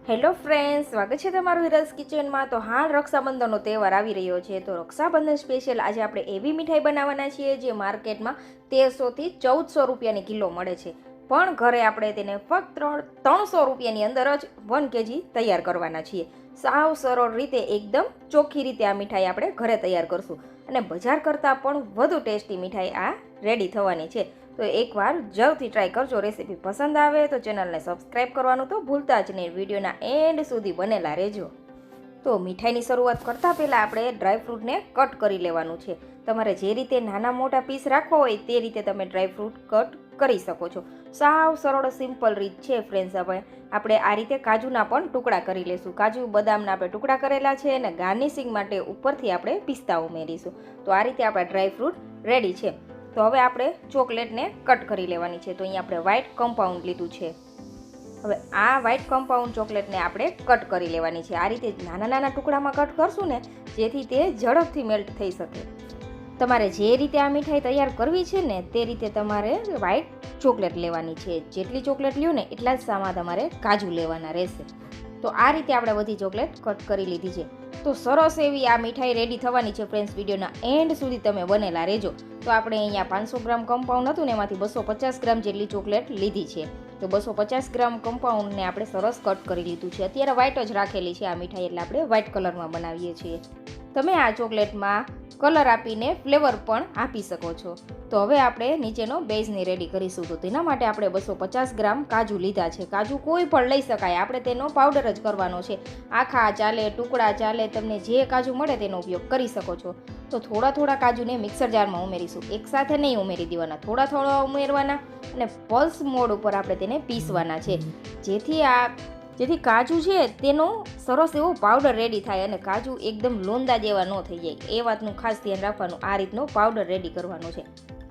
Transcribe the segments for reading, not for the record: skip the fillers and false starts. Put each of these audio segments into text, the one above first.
Hello friends, સ્વાગત છે તમારું હિરલ્સ કિચનમાં। તો હાલ રક્ષાબંધનનો તહેવાર આવી રહ્યો છે, તો રક્ષાબંધન સ્પેશિયલ આજે આપણે એવી મીઠાઈ બનાવવાના છીએ જે માર્કેટમાં 1300 થી 1400 રૂપિયાની કિલો મળે છે, પણ ઘરે આપણે તેને ફક્ત 300 રૂપિયાની અંદર જ 1 kg તૈયાર કરવાના છીએ। સાવ સરળ રીતે, એકદમ ચોખ્ખી રીતે આ મીઠાઈ આપણે ઘરે તૈયાર કરશું અને બજાર કરતાં પણ વધુ ટેસ્ટી મીઠાઈ આ રેડી થવાની છે। તો એકવાર જરૂરથી ટ્રાય કરજો। રેસીપી પસંદ આવે તો ચેનલને સબસ્ક્રાઈબ કરવાનું તો ભૂલતા જ નહીં। વિડીયોના એન્ડ સુધી બનેલા રહેજો। તો મીઠાઈની શરૂઆત કરતાં પહેલાં આપણે ડ્રાયફ્રૂટને કટ કરી લેવાનું છે। તમારે જે રીતે નાના મોટા પીસ રાખવા હોય તે રીતે તમે ડ્રાયફ્રૂટ કટ કરી શકો છો। સાવ સરળ સિમ્પલ રીત છે ફ્રેન્ડ્સ। આપણે આ રીતે કાજુના પણ ટુકડા કરી લઈશું। કાજુ બદામના આપણે ટુકડા કરેલા છે અને ગાર્નિશિંગ માટે ઉપરથી આપણે પિસ્તા ઉમેરીશું। તો આ રીતે આપણા ડ્રાયફ્રૂટ રેડી છે। તો હવે આપણે ચોકલેટને કટ કરી લેવાની છે। તો અહીંયા આપણે વ્હાઇટ કમ્પાઉન્ડ લીધું છે। હવે આ વ્હાઇટ કમ્પાઉન્ડ ચોકલેટને આપણે કટ કરી લેવાની છે। આ રીતે નાના નાના ટુકડામાં કટ કરશું ને, જેથી તે ઝડપથી મેલ્ટ થઈ શકે। તમારે જે રીતે આ મીઠાઈ તૈયાર કરવી છે ને તે રીતે તમારે વ્હાઇટ ચોકલેટ લેવાની છે। જેટલી ચોકલેટ લ્યો ને એટલા જ સામાં તમારે કાજુ લેવાના રહેશે। તો આ રીતે આપણે બધી ચોકલેટ કટ કરી લીધી છે। તો સરસ એવી આ મીઠાઈ રેડી થવાની છે ફ્રેન્ડ્સ। વિડીયોના એન્ડ સુધી તમે બનેલા રહેજો। તો આપણે અહીંયા 500 ગ્રામ કમ્પાઉન્ડ હતું ને, એમાંથી 250 ગ્રામ જેટલી ચોકલેટ લીધી છે। તો 250 ગ્રામ કમ્પાઉન્ડને આપણે સરસ કટ કરી લીધું છે। અત્યારે વ્હાઇટ જ રાખેલી છે આ મીઠાઈ, એટલે આપણે વ્હાઇટ કલરમાં બનાવીએ છીએ। તમે આ ચોકલેટમાં કલર આપીને ફ્લેવર પણ આપી શકો છો। તો હવે આપણે નીચેનો બેઝને રેડી કરીશું। તો તેના માટે આપણે 250 ગ્રામ કાજુ લીધા છે। કાજુ કોઈ પણ લઈ શકાય, આપણે તેનો પાવડર જ કરવાનો છે। આખા ચાલે, ટુકડા ચાલે, તમને જે કાજુ મળે તેનો ઉપયોગ કરી શકો છો। તો થોડા થોડા કાજુને મિક્સર જારમાં ઉમેરીશું। એકસાથે નહીં ઉમેરી દેવાના, થોડા થોડા ઉમેરવાના અને પલ્સ મોડ ઉપર આપણે તેને પીસવાના છે, જેથી કાજુ છે તેનો સરસ એવો પાવડર રેડી થાય અને કાજુ એકદમ લોંદા જેવા ન થઈ જાય, એ વાતનું ખાસ ધ્યાન રાખવાનું। આ રીતનો પાવડર રેડી કરવાનો છે।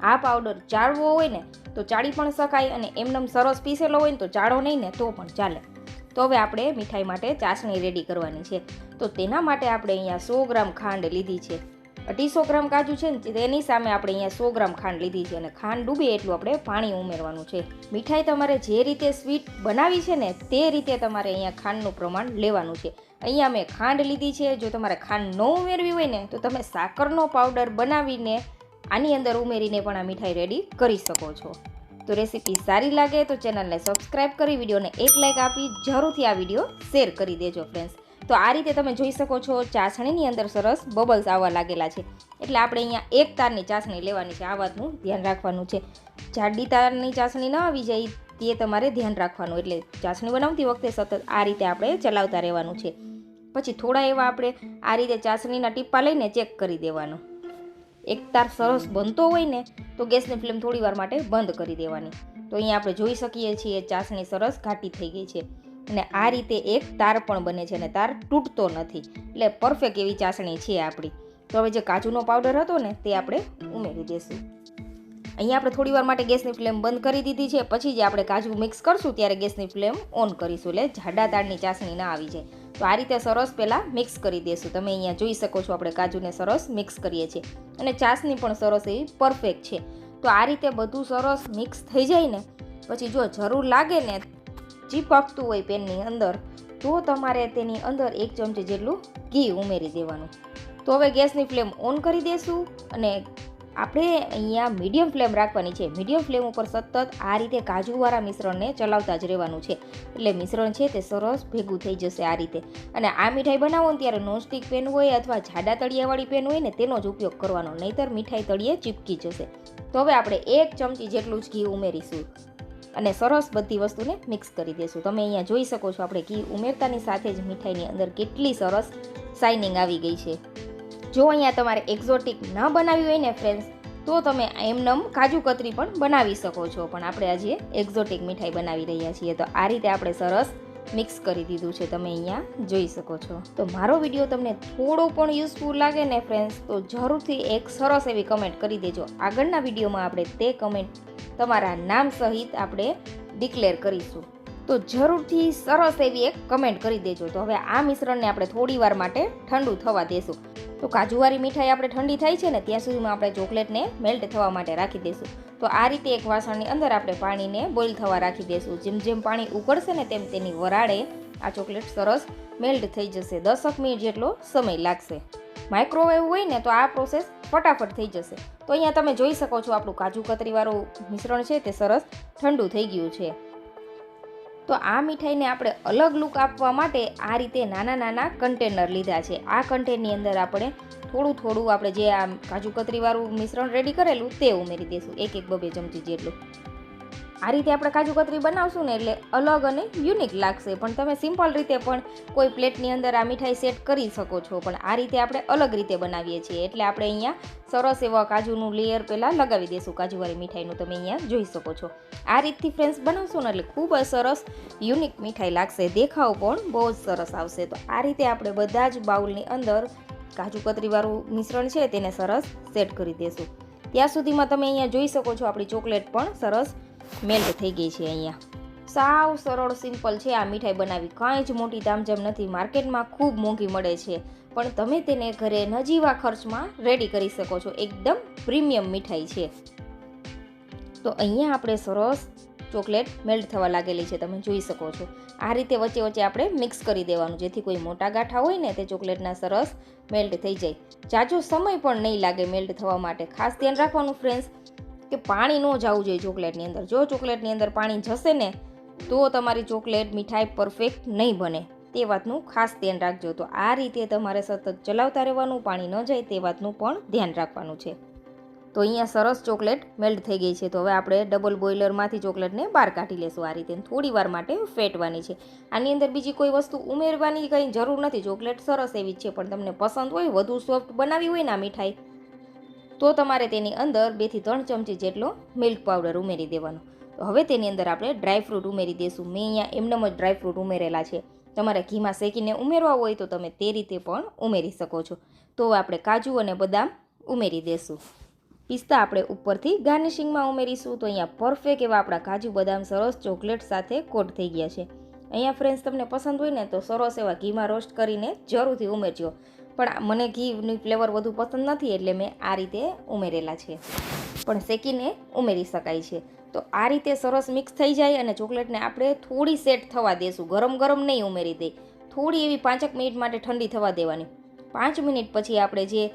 આ પાવડર ચાળવો હોય ને તો ચાળી પણ શકાય, અને એમનેમ સરસ પીસેલો હોય ને તો ચાળો નહીં ને તો પણ ચાલે। તો હવે આપણે મીઠાઈ માટે ચાસણી રેડી કરવાની છે। તો તેના માટે આપણે અહીંયા 100 ગ્રામ ખાંડ લીધી છે। 250 ગ્રામ કાજુ છે ને તેની સામે આપણે અહીંયા 100 ગ્રામ ખાંડ લીધી છે, અને ખાંડ ડૂબે એટલું આપણે પાણી ઉમેરવાનું છે। મીઠાઈ તમારે જે રીતે સ્વીટ બનાવી છે ને તે રીતે તમારે અહીંયા ખાંડનું પ્રમાણ લેવાનું છે। અહીંયા મેં ખાંડ લીધી છે। જો તમારે ખાંડ ન ઉમેરવી હોય ને તો તમે સાકરનો પાવડર બનાવીને આની અંદર ઉમેરીને પણ આ મીઠાઈ રેડી કરી શકો છો। તો રેસીપી સારી લાગે તો ચેનલને સબસ્ક્રાઈબ કરી વિડીયોને એક લાઇક આપી જરૂરથી આ વિડીયો શેર કરી દેજો ફ્રેન્ડ્સ। તો આ રીતે તમે જોઈ શકો છો ચાસણીની અંદર સરસ બબલ્સ આવવા લાગેલા છે, એટલે આપણે અહીંયા એક તારની ચાસણી લેવાની છે। આ વાતનું ધ્યાન રાખવાનું છે। જાડી તારની ચાસણી ન આવી જાય તે તમારે ધ્યાન રાખવાનું, એટલે ચાસણી બનાવતી વખતે સતત આ રીતે આપણે ચલાવતા રહેવાનું છે। પછી થોડા એવા આપણે આ રીતે ચાસણીના ટીપા લઈને ચેક કરી દેવાનું। એક તાર સરસ બનતો હોય ને તો ગેસની ફ્લેમ થોડી વાર માટે બંધ કરી દેવાની। તો અહીંયા આપણે જોઈ શકીએ છીએ ચાસણી સરસ ઘાટી થઈ ગઈ છે, અને આ રીતે એક તાર પણ બને છે અને તાર તૂટતો નથી, એટલે પરફેક્ટ એવી ચાસણી છે આપણી। તો હવે જે કાજુનો પાવડર હતો ને તે આપણે ઉમેરી દઈશું। અહીંયા આપણે થોડી વાર માટે ગેસની ફ્લેમ બંધ કરી દીધી છે। પછી જે આપણે કાજુ મિક્સ કરશું ત્યારે ગેસની ફ્લેમ ઓન કરીશું, એટલે જાડા તારની ચાસણી ના આવી જાય। તો આ રીતે સરસ પહેલાં મિક્સ કરી દઈશું। તમે અહીંયા જોઈ શકો છો આપણે કાજુને સરસ મિક્સ કરીએ છીએ, અને ચાસણી પણ સરસ એવી પરફેક્ટ છે। તો આ રીતે બધું સરસ મિક્સ થઈ જાય ને પછી જો જરૂર લાગે ને ચીપકતું હોય પેનની અંદર, તો તમારે તેની અંદર 1 ચમચી જેટલું ઘી ઉમેરી દેવાનું। તો હવે ગેસની ફ્લેમ ઓન કરી દઈશું, અને આપણે અહીંયા મીડિયમ ફ્લેમ રાખવાની છે। મીડિયમ ફ્લેમ ઉપર સતત આ રીતે કાજુવાળા મિશ્રણને ચલાવતા જ રહેવાનું છે, એટલે મિશ્રણ છે તે સરસ ભેગું થઈ જશે આ રીતે। અને આ મીઠાઈ બનાવો ને ત્યારે નોનસ્ટિક પેન હોય અથવા જાડા તળિયાવાળી પેન હોય ને તેનો જ ઉપયોગ કરવાનો, નહીંતર મીઠાઈ તળિયે ચીપકી જશે। તો હવે આપણે 1 ચમચી જેટલું જ ઘી ઉમેરીશું અને સરસ બધી વસ્તુને મિક્સ કરી દઈશું। તમે અહીંયા જોઈ શકો છો આપણે ઘી ઉમેરતાની સાથે જ મીઠાઈની અંદર કેટલી સરસ શાઇનિંગ આવી ગઈ છે। જો અહીંયા તમારે એક્ઝોટિક ન બનાવી હોય ને ફ્રેન્ડ્સ, તો તમે એમનેમ કાજુ કતરી પણ બનાવી શકો છો, પણ આપણે આજે એક્ઝોટિક મીઠાઈ બનાવી રહ્યા છીએ। તો આ રીતે આપણે સરસ મિક્સ કરી દીધું છે, તમે અહીંયા જોઈ શકો છો। તો મારો વિડીયો તમને થોડો પણ યુઝફુલ લાગે ને ફ્રેન્ડ્સ, તો જરૂરથી એક સરસ એવી કમેન્ટ કરી દેજો। આગળના વિડીયોમાં આપણે તે કમેન્ટ તમારા નામ સહિત આપણે ડિક્લેર કરીશું। તો જરૂરથી સરસ એવી એક કમેન્ટ કરી દેજો। તો હવે આ મિશ્રણને આપણે થોડી વાર માટે ઠંડુ થવા દેશું। તો કાજુવાળી મીઠાઈ આપણે ઠંડી થાય છે ને ત્યાં સુધીમાં આપણે ચોકલેટને મેલ્ટ થવા માટે રાખી દઈશું। તો આ રીતે એક વાસણની અંદર આપણે પાણીને બોઇલ થવા રાખી દઈશું। જેમ જેમ પાણી ઉકળશે ને તેમ તેની વરાળે આ ચોકલેટ સરસ મેલ્ટ થઈ જશે. 10 મિનિટ જેટલો સમય લાગશે. માઇક્રોવેવ હોય ને તો આ પ્રોસેસ ફટાફટ થઈ જશે. તો અહીંયા તમે જોઈ શકો છો આપણું કાજુ કતરીવાળું મિશ્રણ છે તે સરસ ઠંડુ થઈ ગયું છે. તો આ મીઠાઈને આપણે અલગ લુક આપવા માટે આ રીતે નાના નાના કન્ટેનર લીધા છે. આ કન્ટેનરની અંદર આપણે થોડું થોડું આપણે જે આ કાજુ કતરીવાળું મિશ્રણ રેડી કરેલું તે ઉમેરી દઈશું, 1-2 ચમચી જેટલું. આ રીતે આપણે કાજુ કતરી બનાવશું ને એટલે અલગ અને યુનિક લાગશે. પણ તમે સિમ્પલ રીતે પણ કોઈ પ્લેટની અંદર આ મીઠાઈ સેટ કરી શકો છો, પણ આ રીતે આપણે અલગ રીતે બનાવીએ છીએ. એટલે આપણે અહીંયા સરસ એવા કાજુનું લેયર પહેલાં લગાવી દઈશું. કાજુવાળી મીઠાઈનું તમે અહીંયા જોઈ શકો છો. આ રીતથી ફ્રેન્ડ્સ બનાવશો ને એટલે ખૂબ જ સરસ યુનિક મીઠાઈ લાગશે. દેખાવ પણ બહુ જ સરસ આવશે. તો આ રીતે આપણે બધા જ બાઉલની અંદર કાજુ કતરીવાળું મિશ્રણ છે તેને સરસ સેટ કરી દઈશું. ત્યાં સુધીમાં તમે અહીંયા જોઈ શકો છો આપણી ચોકલેટ પણ સરસ મેલ્ટ થઈ ગઈ છે. અહીંયા સાવ સરળ સિમ્પલ છે આ મીઠાઈ બનાવી. કાંઈ જ મોટી તામઝામ નથી. માર્કેટમાં ખૂબ મોંઘી મળે છે, પણ તમે તેને ઘરે નજીવા ખર્ચમાં રેડી કરી શકો છો. એકદમ પ્રીમિયમ મીઠાઈ છે. તો અહીંયા આપણે સરસ ચોકલેટ મેલ્ટ થવા લાગેલી છે, તમે જોઈ શકો છો. આ રીતે વચ્ચે વચ્ચે આપણે મિક્સ કરી દેવાનું, જેથી કોઈ મોટા ગાંઠા હોય ને તે ચોકલેટના સરસ મેલ્ટ થઈ જાય. જાજો સમય પણ નહીં લાગે મેલ્ટ થવા માટે. ખાસ ધ્યાન રાખવાનું ફ્રેન્ડ્સ કે પાણી ન જવું જોઈએ ચોકલેટની અંદર. જો ચોકલેટની અંદર પાણી જશે ને તો તમારી ચોકલેટ મીઠાઈ પરફેક્ટ નહીં બને. તે વાતનું ખાસ ધ્યાન રાખજો. તો આ રીતે તમારે સતત ચલાવતા રહેવાનું, પાણી ન જાય તે વાતનું પણ ધ્યાન રાખવાનું છે. તો અહીંયા સરસ ચોકલેટ મેલ્ટ થઈ ગઈ છે. તો હવે આપણે ડબલ બોઇલરમાંથી ચોકલેટને બહાર કાઢી લેશું. આ રીતે થોડી વાર માટે ફેટવાની છે. આની અંદર બીજી કોઈ વસ્તુ ઉમેરવાની કંઈ જરૂર નથી. ચોકલેટ સરસ એવી છે, પણ તમને પસંદ હોય વધુ સોફ્ટ બનાવી હોય ને આ મીઠાઈ તો તમારે તેની અંદર 2 થી 3 ચમચી જેટલો મિલ્ક પાવડર ઉમેરી દેવાનો. તો હવે તેની અંદર આપણે ડ્રાયફ્રૂટ ઉમેરી દઈશું. મેં અહીંયા એમનેમ જ ડ્રાયફ્રૂટ ઉમેરેલા છે. તમારે ઘીમાં શેકીને ઉમેરવા હોય તો તમે તે રીતે પણ ઉમેરી શકો છો. તો આપણે કાજુ અને બદામ ઉમેરી દઈશું. પિસ્તા આપણે ઉપરથી ગાર્નિશિંગમાં ઉમેરીશું. તો અહીંયા પરફેક્ટ એવા આપણા કાજુ બદામ સરસ ચોકલેટ સાથે કોટ થઈ ગયા છે. અહીંયા ફ્રેન્ડ્સ તમને પસંદ હોય ને તો સરસ એવા ઘીમાં રોસ્ટ કરીને જરૂરથી ઉમેરજો. પણ મને ઘીની ફ્લેવર વધુ પસંદ નથી એટલે મેં આ રીતે ઉમેરેલા છે, પણ શેકીને ઉમેરી શકાય છે. તો આ રીતે સરસ મિક્સ થઈ જાય અને ચોકલેટને આપણે થોડી સેટ થવા દેશું. ગરમ ગરમ નહીં ઉમેરી દઈ, થોડી એવી 5 મિનિટ માટે ઠંડી થવા દેવાની. 5 મિનિટ પછી આપણે જે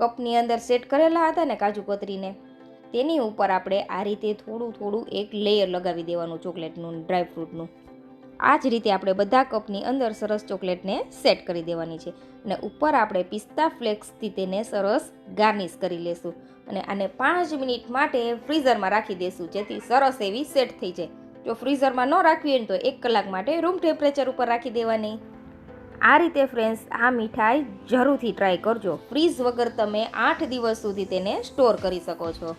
કપની અંદર સેટ કરેલા હતા ને કાજુ કતરીને તેની ઉપર આપણે આ રીતે થોડું થોડું એક લેયર લગાવી દેવાનું ચોકલેટનું, ડ્રાયફ્રૂટનું. આ જ રીતે આપણે બધા કપની અંદર સરસ ચોકલેટને સેટ કરી દેવાની છે. અને ઉપર આપણે પિસ્તા ફ્લેક્સથી તેને સરસ ગાર્નિશ કરી લેશું. અને આને 5 મિનિટ માટે ફ્રીઝરમાં રાખી દઈશું, જેથી સરસ એવી સેટ થઈ જાય. જો ફ્રીઝરમાં ન રાખવી હોય તો 1 કલાક માટે રૂમ ટેમ્પરેચર ઉપર રાખી દેવાની. આ રીતે ફ્રેન્ડ્સ આ મીઠાઈ જરૂરથી ટ્રાય કરજો. ફ્રીઝ વગર તમે 8 દિવસ સુધી તેને સ્ટોર કરી શકો છો.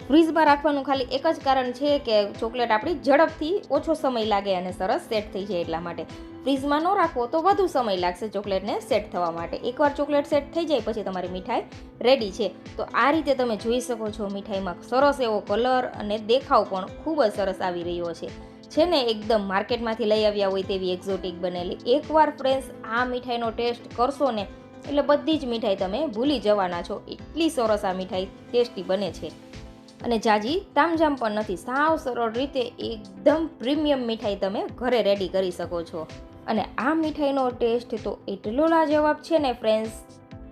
ફ્રીઝમાં રાખવાનું ખાલી એક જ કારણ છે કે ચોકલેટ આપણી ઝડપથી ઓછો સમય લાગે અને સરસ સેટ થઈ જાય. એટલા માટે ફ્રીઝમાં ન રાખો તો વધુ સમય લાગશે ચોકલેટને સેટ થવા માટે. એકવાર ચોકલેટ સેટ થઈ જાય પછી તમારી મીઠાઈ રેડી છે. તો આ રીતે તમે જોઈ શકો છો મીઠાઈમાં સરસ એવો કલર અને દેખાવ પણ ખૂબ જ સરસ આવી રહ્યો છે ને એકદમ માર્કેટમાંથી લઈ આવ્યા હોય તેવી એક્ઝોટિક બનેલી. એકવાર ફ્રેન્ડ્સ આ મીઠાઈનો ટેસ્ટ કરશો ને એટલે બધી જ મીઠાઈ તમે ભૂલી જવાના છો. એટલી સરસ આ મીઠાઈ ટેસ્ટી બને છે અને જાજી તામઝામ પણ નથી. સાવ સરળ રીતે એકદમ પ્રીમિયમ મીઠાઈ તમે ઘરે રેડી કરી શકો છો. અને આ મીઠાઈનો ટેસ્ટ તો એટલો લાજવાબ છે ને ફ્રેન્ડ્સ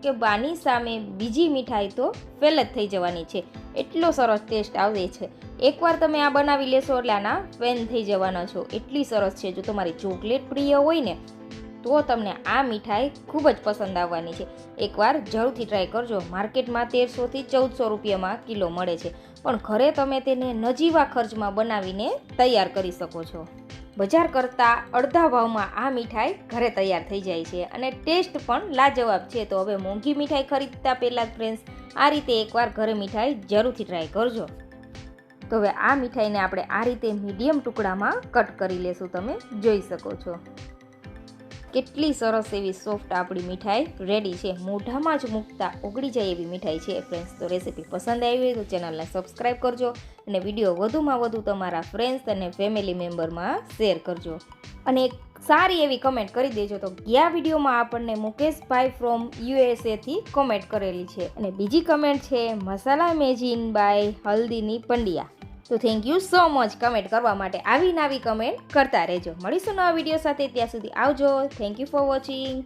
કે બાની સામે બીજી મીઠાઈ તો ફેલ જ થઈ જવાની છે. એટલો સરસ ટેસ્ટ આવે છે. એકવાર તમે આ બનાવી લેશો એટલે આના ફેન થઈ જવાના છો. એટલી સરસ છે. જો તમારી ચોકલેટ પ્રિય હોય ને તો તમને આ મીઠાઈ ખૂબ જ પસંદ આવવાની છે. એકવાર જરૂરથી ટ્રાય કરજો. માર્કેટમાં 1300 થી 1400 રૂપિયામાં કિલો મળે છે, પણ ઘરે તમે તેને નજીવા ખર્ચમાં બનાવીને તૈયાર કરી શકો છો. બજાર કરતાં અડધા ભાવમાં આ મીઠાઈ ઘરે તૈયાર થઈ જાય છે અને ટેસ્ટ પણ લાજવાબ છે. તો હવે મોંઘી મીઠાઈ ખરીદતા પહેલાં ફ્રેન્ડ્સ આ રીતે એકવાર ઘરે મીઠાઈ જરૂરથી ટ્રાય કરજો. તો હવે આ મીઠાઈને આપણે આ રીતે મીડિયમ ટુકડામાં કટ કરી લેશું. તમે જોઈ શકો છો કેટલી સરસ એવી સોફ્ટ આપણી મીઠાઈ રેડી છે. મોઢામાં જ મૂકતા ઓગળી જાય એવી મીઠાઈ છે ફ્રેન્ડ્સ. તો રેસીપી પસંદ આવી હોય તો ચેનલને સબસ્ક્રાઈબ કરજો અને વિડીયો વધુમાં વધુ તમારા ફ્રેન્ડ્સ અને ફેમિલી મેમ્બરમાં શેર કરજો. અને એક સારી એવી કમેન્ટ કરી દેજો. તો ગયા વિડીયોમાં આપણને મુકેશભાઈ ફ્રોમ યુએસએથી કમેન્ટ કરેલી છે અને બીજી કમેન્ટ છે મસાલા મેજીન બાય હલ્દીની પંડ્યા. તો thank you so much comment કરવા માટે. આવી કમેન્ટ કરતા રહેજો. મળીશું નવા વિડીયો સાથે. ત્યાં સુધી આવજો. Thank you for watching.